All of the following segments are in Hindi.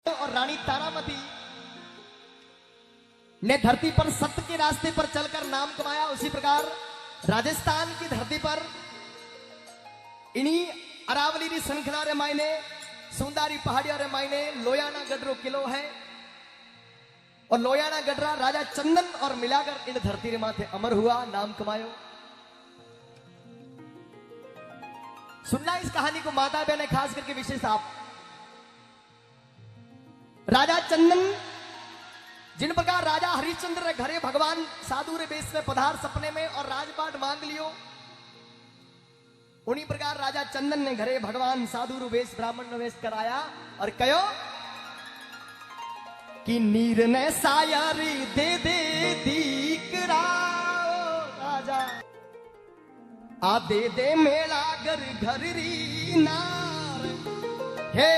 और रानी तारामती ने धरती पर सत्य के रास्ते पर चलकर नाम कमाया। उसी प्रकार राजस्थान की धरती पर इन्हीं अरावली री श्रृंखला रे मायने सुंदारी पहाड़िया रे मायने लोयाना गडरो किलो है और लोयाना गडरा राजा चंदन और मिलाकर इन धरती रे माथे अमर हुआ, नाम कमायो। सुनना इस कहानी को माता बहने खास करके विशेष आप। राजा चंदन जिन प्रकार राजा हरिश्चंद्र रे घरे भगवान साधु रे बेस में पधार सपने में और राजपाट मांग लियो, उन्हीं प्रकार राजा चंदन ने घरे भगवान साधु रू वेश ब्राह्मण वेश कराया और कहो कि नीर ने सायरी दे दे दीकरा राजा आ दे दे मेला घर घर री नार हे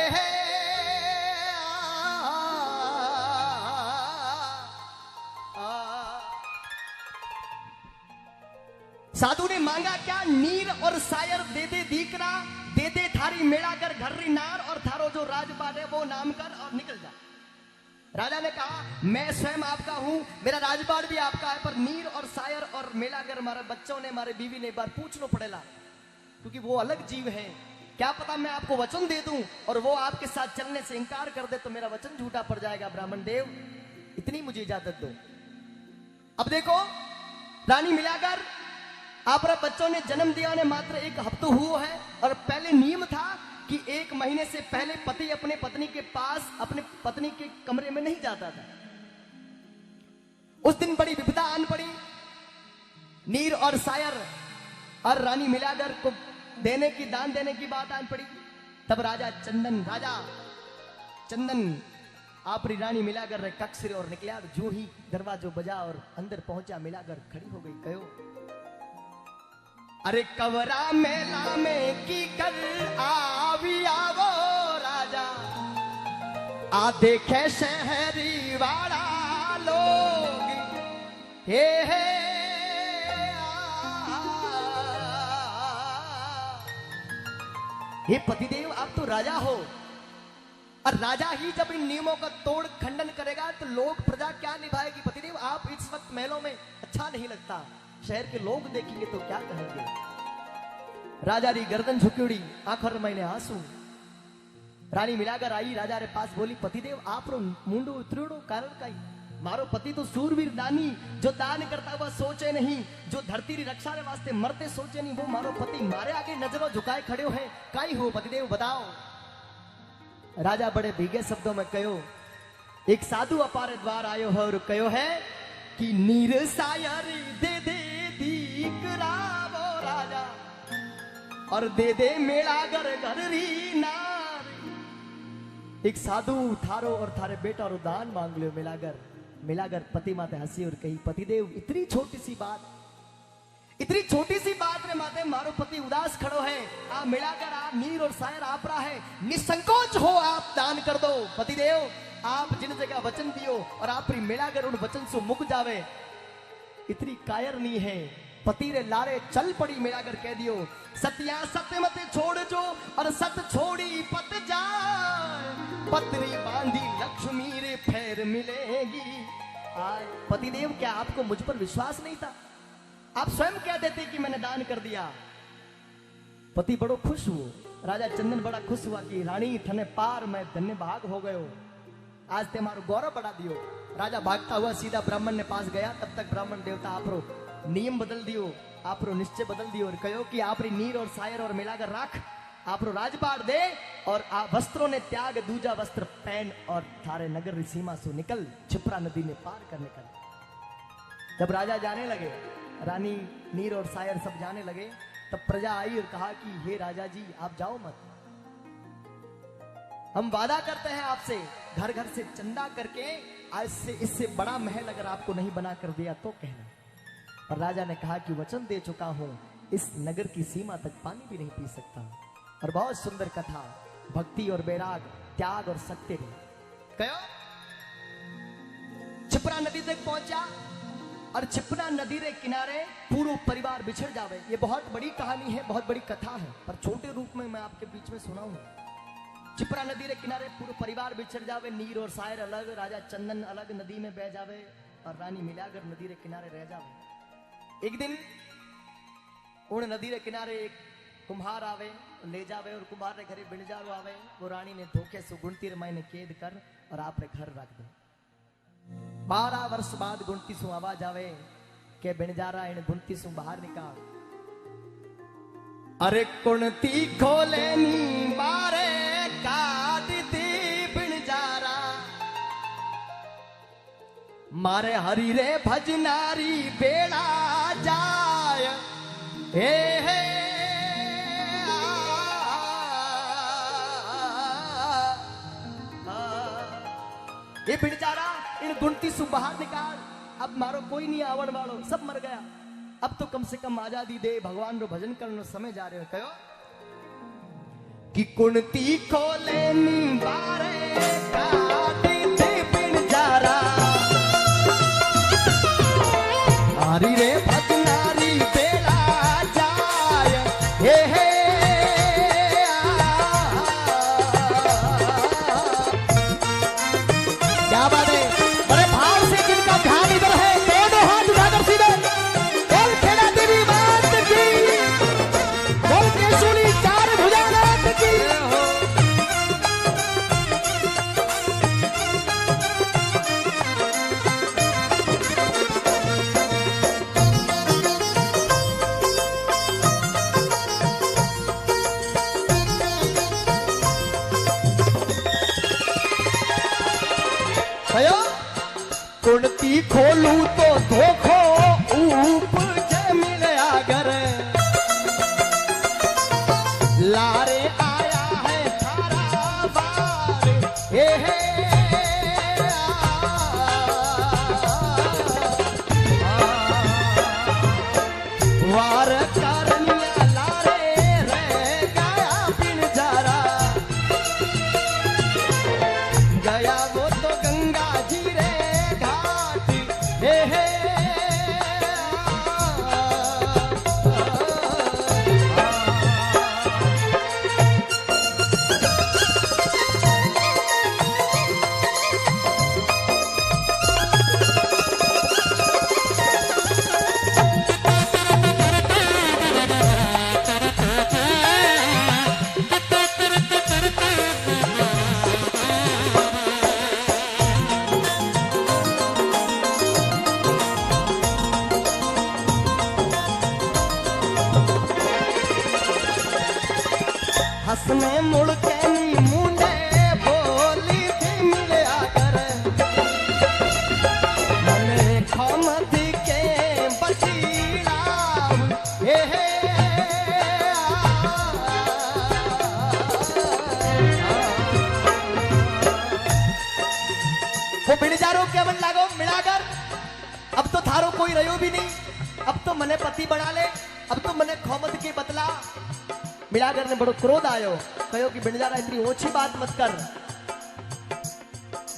साधु ने मांगा क्या? नीर और सायर दे दे दीकरा, दे दे थारी मेला कर घर री नार और थारो जो राजपाट है वो नाम कर और निकल जा। राजा ने कहा मैं स्वयं आपका हूं, मेरा राजपाट भी आपका है, पर नीर और सायर और मेलागर हमारे बच्चों ने हमारे बीवी ने एक बार पूछना पड़ेगा क्योंकि वो अलग जीव है। क्या पता मैं आपको वचन दे दूं और वो आपके साथ चलने से इंकार कर दे तो मेरा वचन झूठा पड़ जाएगा। ब्राह्मण देव इतनी मुझे इजाजत दो। अब देखो रानी मिलाकर आप बच्चों ने जन्म दिया ने मात्र एक हफ्ता हुआ है और पहले नियम था कि 1 महीने से पहले पति अपने पत्नी के पास अपने पत्नी के कमरे में नहीं जाता था। उस दिन बड़ी विपदा आन पड़ी। नीर और सायर और रानी मिलाकर को देने की दान देने की बात आन पड़ी। तब राजा चंदन आप रानी मिलाकर रे कक्ष और निकला। जो ही दरवाजो बजा और अंदर पहुंचा मिलाकर खड़ी हो गई। कहो अरे कवरा मेला में की कर आवी आवो राजा आ देखे शहरी वाला लोग हे पतिदेव आप तो राजा हो और राजा ही जब इन नियमों का तोड़ खंडन करेगा तो लोग प्रजा क्या निभाएगी? पतिदेव आप इस वक्त महलों में अच्छा नहीं लगता, शहर के लोग देखेंगे तो क्या कहेंगे? राजा री गर्दन झुकी, आखिर मैंने आंसू। रानी मिलाकर आई राजा रे पास, बोली पतिदेव आप रो मुंडो उतरेड़ो कारण काई? मारो पति तो सूरवीर दानी जो दान करता हुआ सोचे नहीं, जो धरती री रक्षा रे वास्ते मरते सोचे नहीं, वो मारो पति मारे आगे नजरों झुकाए खड़े है। काई हो पतिदेव बताओ। राजा बड़े भीगे शब्दों में कहो एक साधु अपारे द्वार आयो है और कहो है कि नीर सायरी दे दे दीकरा वो राजा और दे दे मेला घर घर री नार। एक साधु थारो और थारे बेटा और दान मांग लो मिलाकर पति माते हंसी और कही पतिदेव इतनी छोटी सी बात रे माते मारो पति उदास खड़ो है। आ मिलाकर आ नीर और सायर आपरा है, निसंकोच हो आप दान कर दो। पतिदेव आप जिन जगह वचन दियो और आप मिलाकर उन वचन से मुक जावे, इतनी कायर नहीं है। पति रे लारे चल पड़ी मिलाकर कह दियो सत्या सत्य मते छोड़ जो और सत छोड़ी पत जाए, पतरी बांधी लक्ष्मी रे फेर मिलेगी। पतिदेव क्या आपको मुझ पर विश्वास नहीं था? आप स्वयं कह देते कि मैंने दान कर दिया। पति बड़ो खुश हुआ, राजा चंदन बड़ा खुश हुआ कि रानी थने पार मैं धन्य भाग हो गयो, आज ते मारो गौरव बढ़ा दियो। राजा भागता हुआ सीधा ब्राह्मण ने पास गया। तब तक ब्राह्मण देवता आपरो नियम बदल दियो, आपरो निश्चय बदल दियो और कहो कि आप नीर और सायर और मिलाकर राख, आपरो राजपाट दे और आप वस्त्रों ने त्याग दूजा वस्त्र पहन और थारे नगर की सीमा से निकल छिपरा नदी ने पार कर निकल। जब राजा जाने लगे, रानी नीर और सायर सब जाने लगे, तब प्रजा आई और कहा कि हे राजा जी आप जाओ मत, हम वादा करते हैं आपसे घर घर से चंदा करके आज से इससे बड़ा महल अगर आपको नहीं बना कर दिया तो कहना। और राजा ने कहा कि वचन दे चुका हूं, इस नगर की सीमा तक पानी भी नहीं पी सकता। और बहुत सुंदर कथा, भक्ति और बैराग, त्याग और सत्य रे। कहो छिपरा नदी तक पहुंचा और छिपरा नदी रे किनारे पूरा परिवार बिछड़ जावे। ये बहुत बड़ी कहानी है, बहुत बड़ी कथा है, पर छोटे रूप में मैं आपके बीच में सुनाऊंगा। चिपरा नदी रे किनारे पूरा परिवार बिछड़ जावे, नीर और शायर अलग, राजा चंदन अलग नदी में बह जावे और रानी मिलाकर नदी रे किनारे रह जावे। एक दिन उन नदी रे किनारे एक कुम्हार आवे, ले जावे और कुम्हार रे घरे बिणजारो आवे। वो रानी ने धोखे से गुणती रे मायने कैद कर और आप रे घर रख दे। 12 वर्ष बाद गुणती सु आवाज आवे के बिणजारा इन गुणती सु बाहर निकाल। अरे कुणती खोले नी बारे काट दी बिणजारा, मारे हरी रे भजनारी बेड़ा जाय। हे ये बिणजारा इन गुणती सु बाहर निकाल, अब मारो कोई नहीं आवण वालो, सब मर गया। अब तो कम से कम आजादी दे, भगवान रो भजन करनो समय जा रहे हो। कहो कि कुणती खोले नी बारे काट दे बिणजारा, हरी रे भजनारी बेड़ा जाय। हे क्या बात है, बड़े भाव से जिनका ध्यान इधर है, दोनों हाथ उठाकर सीधे बोल खेड़ा तेरी बात की, बोल केशुली चार भुजानाथ की। कुणती खोलू तो धोखो उपज मिले आगर, लारे आया है थारा बार। हे वार करनिया लारे रह गया बिणजारा, गया वो तो गंगा जी रे घाट। हे हंसने मुड़ के नी मुंडे बोली थी मिले आकर, मने खमद के बचीला। हे वो बिणजारो के मन लागो मिलाकर, अब तो थारो कोई रहो भी नहीं, अब तो मने पति बना ले, अब तो मने खमद के बतला। मिलाकर ने बड़ो क्रोध आयो, कहो कि बिणजारा इतनी ओछी बात मत कर।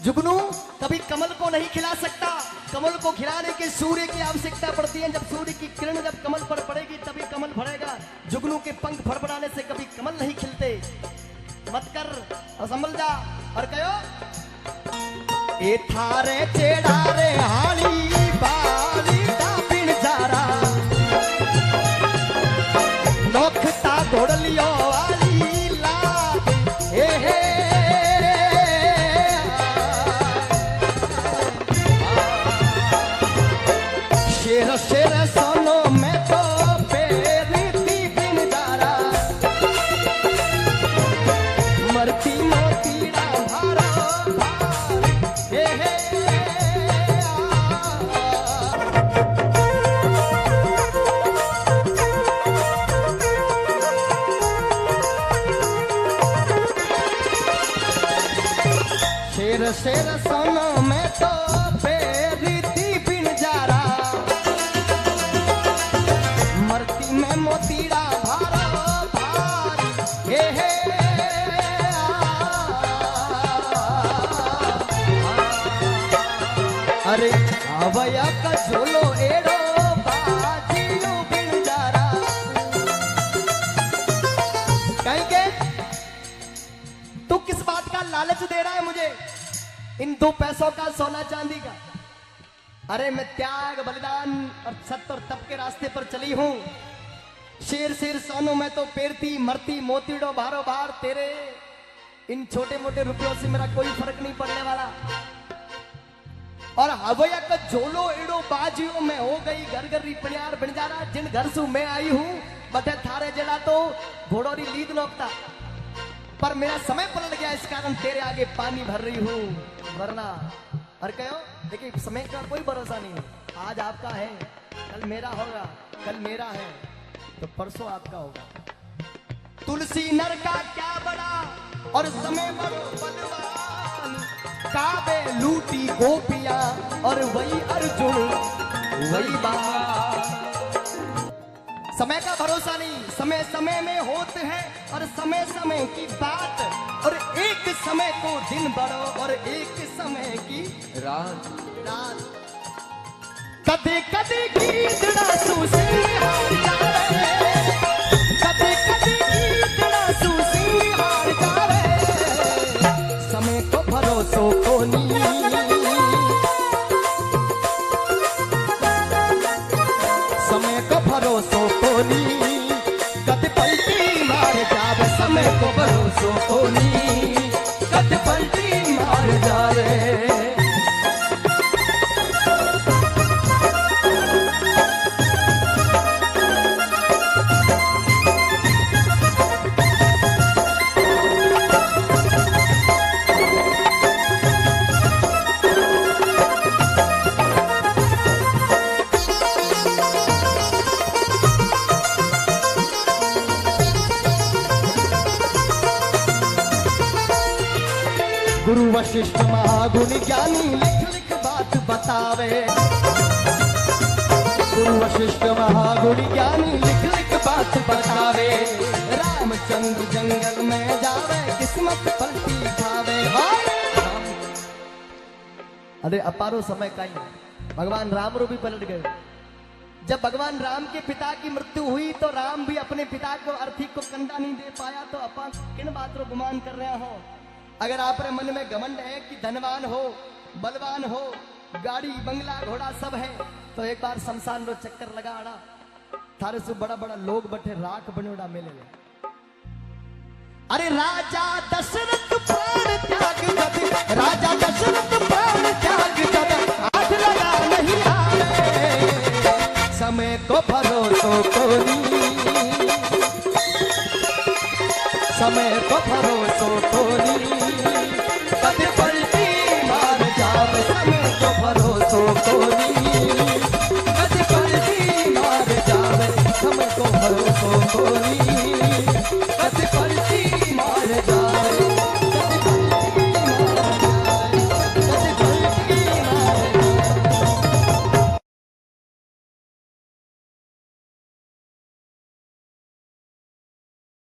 जुगनू कभी कमल को नहीं खिला सकता, कमल को खिलाने के सूर्य की आवश्यकता पड़ती है। जब सूर्य की किरण जब कमल पर पड़ेगी तभी कमल भरेगा। जुगनू के पंख फड़फड़ाने से कभी कमल नहीं खिलते। मत कर और संभल जा। और कहो ए थारे चेड़ारे हाली बाली दा बिणजारा, नोखता घोड़लियो वाली लाग। हे शेर शेर सोनो में तो पेरती बिणजारा, मरती मोतीड़ा भारा भार। हे शेर शेर सोनो में तो पेरती बिणजारा, मरती में मोतीड़ा भारा भार। हे अरे आवया का झोलो एड़ो बाजियो बिणजारा, कहीं के तू इन 2 पैसों का सोना चांदी का। अरे मैं त्याग बलिदान और सत्य और तप के रास्ते पर चली हूं। शेर शेर सोनू में तो पेरती मरती मोतीड़ो बारो बार तेरे। इन छोटे मोटे रुपयों से मेरा कोई फर्क नहीं पड़ने वाला। और हवया का जोलो एड़ो बाजियों में हो गई घर घर पड़ियार बन जा रहा। जिन घर से मैं आई हूं बटे थारे जला तो घोड़ोरी लीद नोकता, पर मेरा समय पलट गया इस कारण तेरे आगे पानी भर रही हूं। वरना और कहो देखिए समय का कोई भरोसा नहीं। आज आपका है कल मेरा होगा, कल मेरा है तो परसों आपका होगा। तुलसी नर का क्या बड़ा और समय बड़ो बलवान। काबे लूटी गोपियां और वही अर्जुन वही बात। समय का भरोसा नहीं, समय समय में होते हैं और समय समय की बात। और एक समय को दिन बड़ो और एक समय की रात। कदे कदे गीतड़ा सुसिंहार जावे, कदे कदे गीतड़ा सुसिंहार जावे। समय को भरोसो कोनी, समय को भरोसो कोनी। कद पलटी मार जावे समय को भरोसो कोनी। कद पलटी मार जावे। गुरु वशिष्ठ महागुणी ज्ञानी लिख लिख बात बतावे। गुरु वशिष्ठ महागुणी ज्ञानी लिख लिख बात बतावे। रामचंद्र जंगल में जावे किस्मत पलटी खावे। अरे अपारो समय का ही भगवान राम रो भी पलट गए। जब भगवान राम के पिता की मृत्यु हुई तो राम भी अपने पिता को अर्थी को कंधा नहीं दे पाया। तो अपन किन बात रो गुमान कर रहे हो? अगर आप मन में घमंड है कि धनवान हो बलवान हो गाड़ी बंगला घोड़ा सब है तो एक बार शमशान रो चक्कर लगा आड़ा। थारे से बड़ा बड़ा लोग बैठे राख बनोड़ा मेले में। अरे राजा दशरथ प्राण त्याग जब, राजा दशरथ प्राण त्याग जब आग लगा नहीं आवे। समय को भरोसो कोनी, समय को भरोसो कोनी। कद पलटी मार जावे समय को भरोसो कोनी। कद पलटी मार जावे समय को भरोसो कोनी।